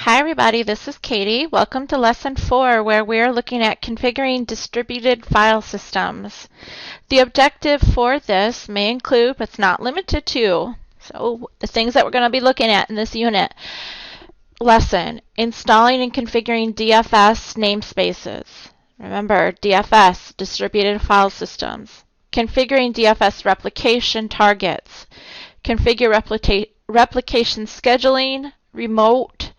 Hi everybody, this is Katie. Welcome to Lesson 4 where we're looking at configuring distributed file systems. The objective for this may include, but it's not limited to, so the things that we're going to be looking at in this unit lesson, installing and configuring DFS namespaces. Remember, DFS, distributed file systems. Configuring DFS replication targets. Configure replication scheduling, remote,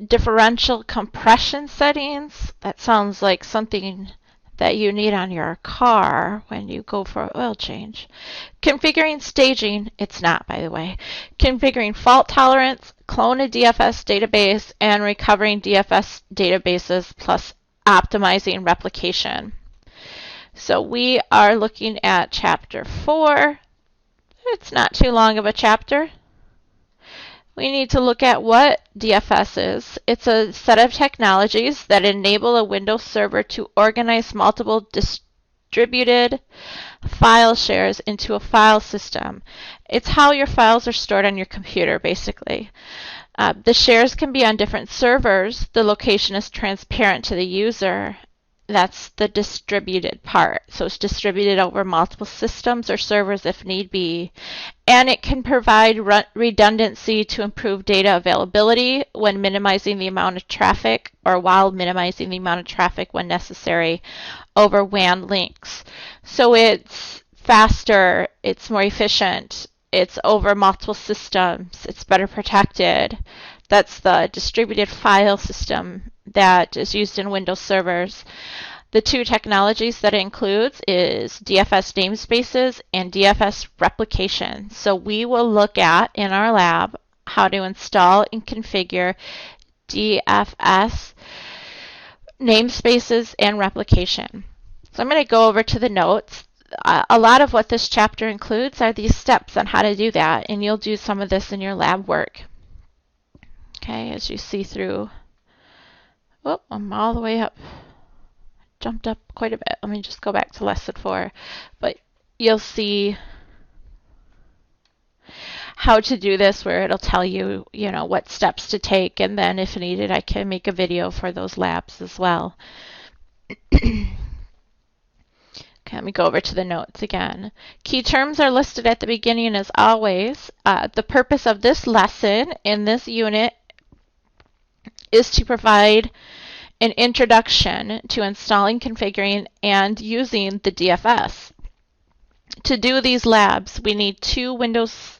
differential compression settings. That sounds like something that you need on your car when you go for an oil change. Configuring staging, it's not by the way. Configuring fault tolerance, clone a DFS database, and recovering DFS databases plus optimizing replication. So we are looking at chapter 4. It's not too long of a chapter. We need to look at what DFS is. It's a set of technologies that enable a Windows server to organize multiple distributed file shares into a file system. It's how your files are stored on your computer, basically. The shares can be on different servers. The location is transparent to the user. That's the distributed part. So it's distributed over multiple systems or servers if need be. And it can provide redundancy to improve data availability when minimizing the amount of traffic or while minimizing the amount of traffic when necessary over WAN links. So it's faster, it's more efficient, it's over multiple systems, it's better protected. That's the distributed file system that is used in Windows servers. The two technologies that it includes is DFS namespaces and DFS replication. So we will look at in our lab how to install and configure DFS namespaces and replication. So I'm going to go over to the notes. A lot of what this chapter includes are these steps on how to do that, and you'll do some of this in your lab work. Okay, as you see through. Oh, I'm all the way up. Jumped up quite a bit. Let me just go back to lesson 4. But you'll see how to do this where it'll tell you, what steps to take, and then if needed, I can make a video for those labs as well. Okay, let me go over to the notes again. Key terms are listed at the beginning as always. The purpose of this lesson in this unit is to provide an introduction to installing, configuring, and using the DFS. To do these labs, we need 2 Windows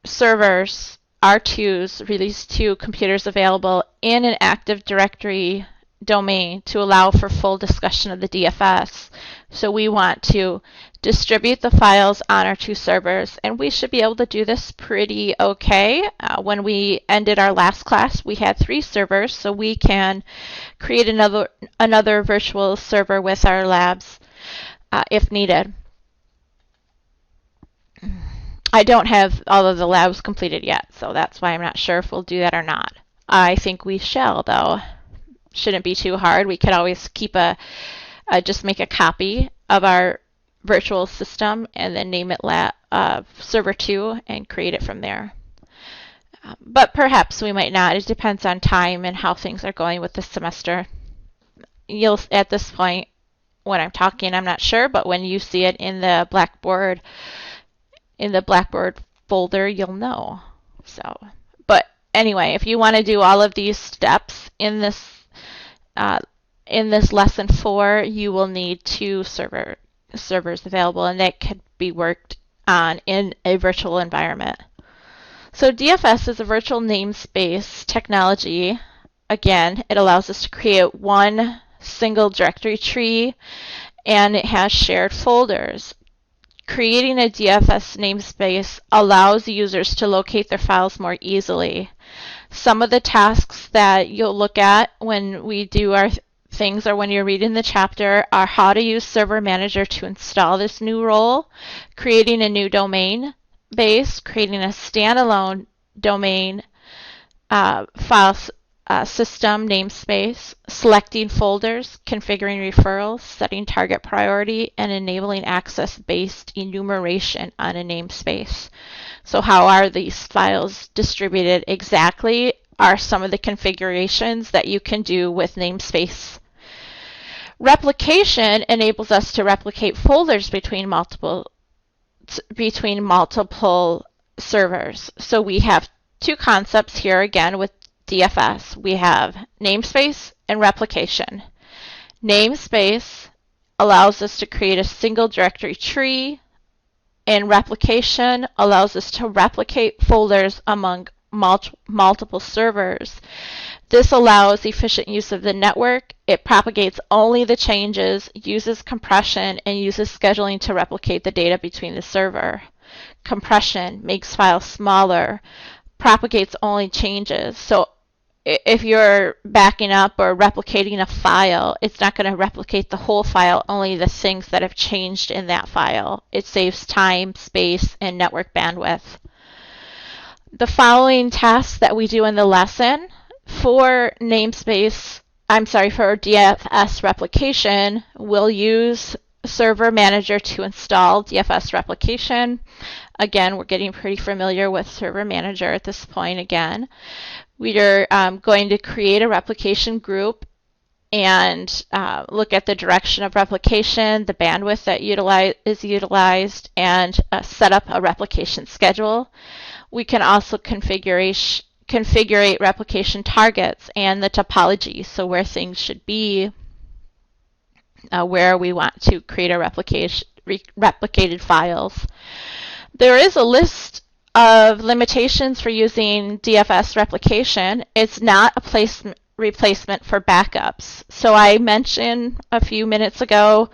servers, R2s, release 2 computers available in an Active Directory domain to allow for full discussion of the DFS. So we want to distribute the files on our 2 servers, and we should be able to do this pretty okay. When we ended our last class, we had 3 servers, so we can create another virtual server with our labs if needed. I don't have all of the labs completed yet, so that's why I'm not sure if we'll do that or not. I think we shall, though. Shouldn't be too hard. We could always keep just make a copy of our virtual system and then name it server 2 and create it from there. But perhaps we might not. It depends on time and how things are going with this semester. At this point, when I'm talking, I'm not sure, but when you see it in the Blackboard folder, you'll know. So, but anyway, if you want to do all of these steps in this lesson 4, you will need 2 servers available, and that could be worked on in a virtual environment. So DFS is a virtual namespace technology. Again, it allows us to create one single directory tree, and it has shared folders. Creating a DFS namespace allows users to locate their files more easily. Some of the tasks that you'll look at when we do our things or when you're reading the chapter are how to use Server Manager to install this new role, creating a new domain base, creating a standalone domain file system namespace, selecting folders, configuring referrals, setting target priority, and enabling access-based enumeration on a namespace. So how are these files distributed exactly? are some of the configurations that you can do with namespace. Replication enables us to replicate folders between multiple servers. So we have two concepts here again with DFS. We have namespace and replication. Namespace allows us to create a single directory tree, and replication allows us to replicate folders among multiple servers. This allows efficient use of the network. It propagates only the changes, uses compression, and uses scheduling to replicate the data between the server. Compression makes files smaller, propagates only changes. So if you're backing up or replicating a file, it's not going to replicate the whole file, only the things that have changed in that file. It saves time, space, and network bandwidth. The following tasks that we do in the lesson for DFS replication, we'll use Server Manager to install DFS replication. Again, we're getting pretty familiar with Server Manager at this point again. We are going to create a replication group and look at the direction of replication, the bandwidth that is utilized, and set up a replication schedule. We can also configure replication targets and the topology, so where things should be, where we want to create a replicated files. There is a list of limitations for using DFS replication. It's not a replacement for backups. So I mentioned a few minutes ago,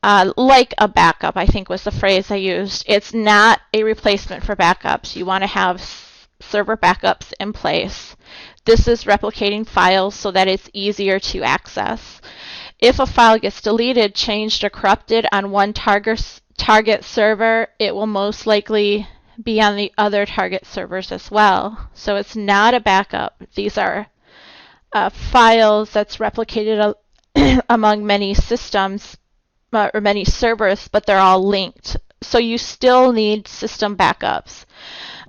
like a backup, I think was the phrase I used. It's not a replacement for backups. You want to have server backups in place. This is replicating files so that it's easier to access. If a file gets deleted, changed, or corrupted on one target server, it will most likely be on the other target servers as well. So it's not a backup. These are files that's replicated among many systems or many servers, but they're all linked. So you still need system backups.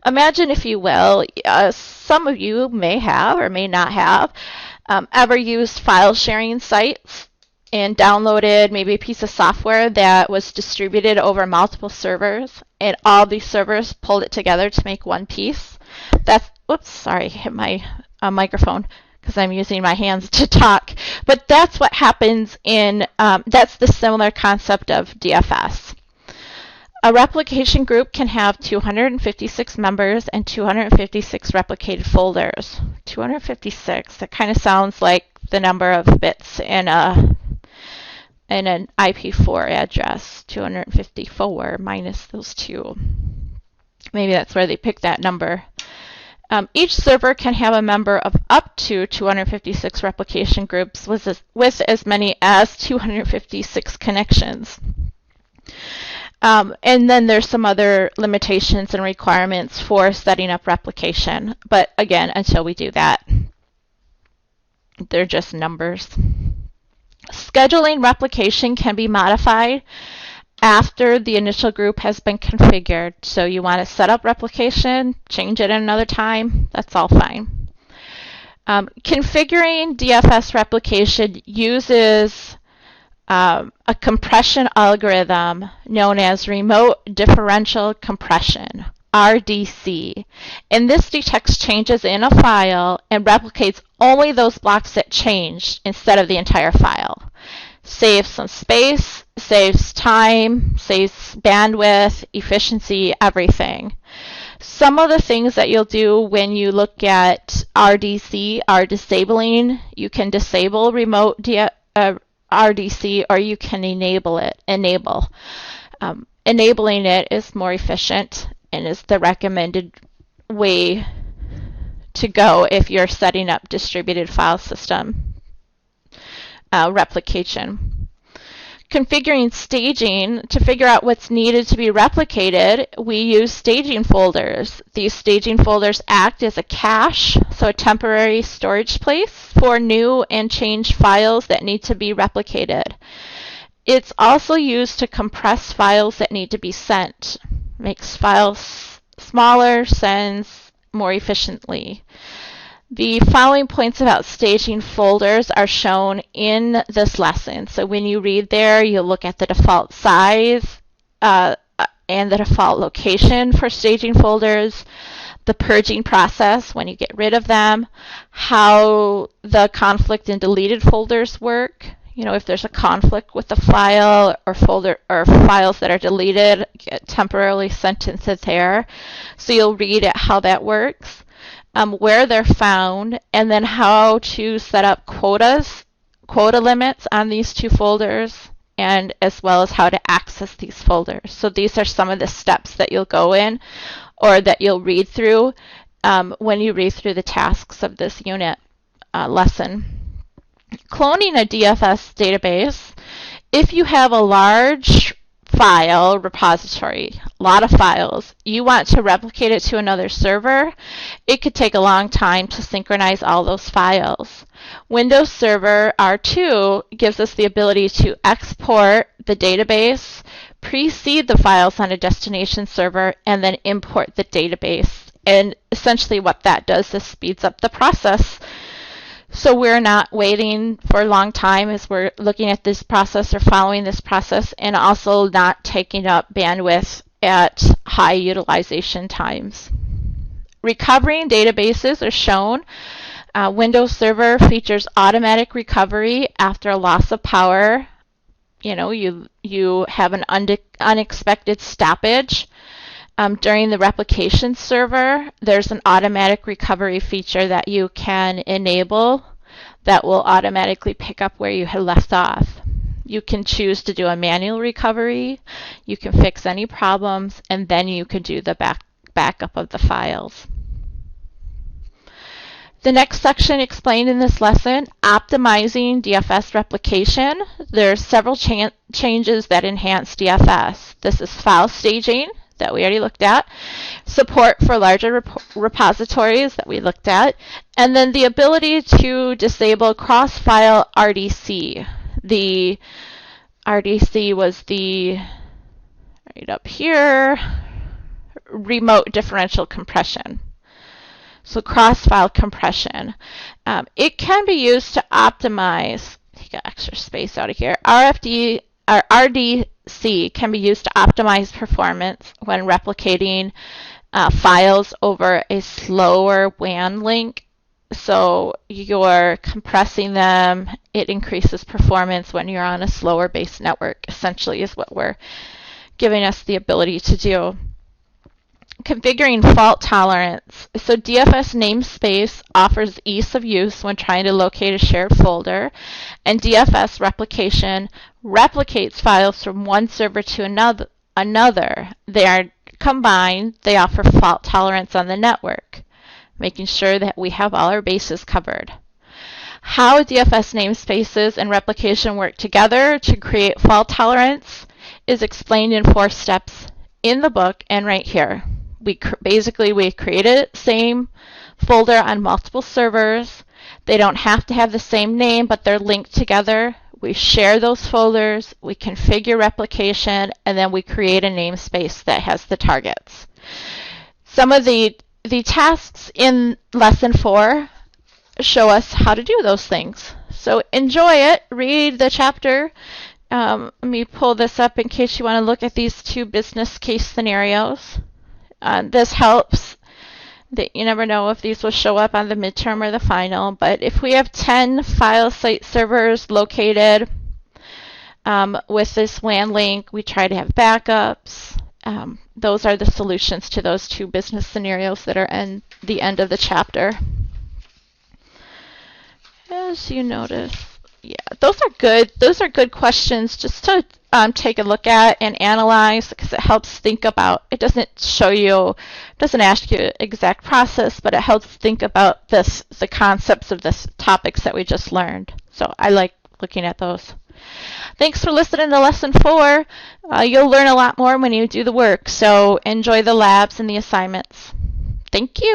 Imagine, if you will, some of you may have or may not have ever used file sharing sites and downloaded maybe a piece of software that was distributed over multiple servers, and all these servers pulled it together to make one piece. Oops, sorry, hit my microphone because I'm using my hands to talk. But that's what happens that's the similar concept of DFS. A replication group can have 256 members and 256 replicated folders. 256, that kind of sounds like the number of bits in an IP4 address. 254 minus those two. Maybe that's where they picked that number. Each server can have a member of up to 256 replication groups with as many as 256 connections. And then there's some other limitations and requirements for setting up replication. But again, until we do that, they're just numbers. Scheduling replication can be modified after the initial group has been configured. So you want to set up replication, change it another time, that's all fine. Configuring DFS replication uses a compression algorithm known as remote differential compression, RDC. And this detects changes in a file and replicates only those blocks that changed instead of the entire file. Saves some space, saves time, saves bandwidth, efficiency, everything. Some of the things that you'll do when you look at RDC are disabling. You can disable remote RDC, or you can enable it. Enabling it is more efficient and is the recommended way to go if you're setting up distributed file system replication. Configuring staging, to figure out what's needed to be replicated, we use staging folders. These staging folders act as a cache, so a temporary storage place for new and changed files that need to be replicated. It's also used to compress files that need to be sent. Makes files smaller, sends more efficiently. The following points about staging folders are shown in this lesson. So when you read there, you'll look at the default size and the default location for staging folders, the purging process when you get rid of them, how the conflict and deleted folders work. You know, if there's a conflict with the file or folder or files that are deleted, get temporarily sent into there. So you'll read at how that works. Where they're found, and then how to set up quota limits on these two folders, and as well as how to access these folders. So these are some of the steps that you'll go in or that you'll read through when you read through the tasks of this unit lesson. Cloning a DFS database. If you have a large file repository, a lot of files, you want to replicate it to another server, it could take a long time to synchronize all those files. Windows Server R2 gives us the ability to export the database, precede the files on a destination server, and then import the database. And essentially what that does is speeds up the process. So we're not waiting for a long time as we're looking at this process or following this process, and also not taking up bandwidth at high utilization times. Recovering databases are shown. Windows Server features automatic recovery after a loss of power. You know, you have an unexpected stoppage. During the replication server, there's an automatic recovery feature that you can enable that will automatically pick up where you had left off. You can choose to do a manual recovery, you can fix any problems, and then you can do the backup of the files. The next section explained in this lesson, optimizing DFS replication. There are several changes that enhance DFS. This is file staging, that we already looked at, support for larger repositories that we looked at, and then the ability to disable cross-file RDC. The RDC was the, right up here, remote differential compression. So cross-file compression. It can be used to optimize, take extra space out of here, RDC can be used to optimize performance when replicating files over a slower WAN link. So you're compressing them, it increases performance when you're on a slower base network, essentially is what we're giving us the ability to do. Configuring fault tolerance. So DFS namespace offers ease of use when trying to locate a shared folder, and DFS replication replicates files from one server to another. They are combined, they offer fault tolerance on the network, making sure that we have all our bases covered. How DFS namespaces and replication work together to create fault tolerance is explained in 4 steps in the book and right here. We created the same folder on multiple servers. They don't have to have the same name, but they're linked together. We share those folders, we configure replication, and then we create a namespace that has the targets. Some of the tasks in lesson 4 show us how to do those things. So enjoy it, read the chapter. Let me pull this up in case you want to look at these 2 business case scenarios. This helps. You never know if these will show up on the midterm or the final, but if we have 10 file site servers located with this WAN link, we try to have backups. Those are the solutions to those 2 business scenarios that are in the end of the chapter. As you notice, yeah, those are good. Those are good questions just to take a look at and analyze, because it helps think about. It doesn't show you, doesn't ask you exact process, but it helps think about the concepts of this topics that we just learned. So I like looking at those. Thanks for listening to lesson 4. You'll learn a lot more when you do the work. So enjoy the labs and the assignments. Thank you.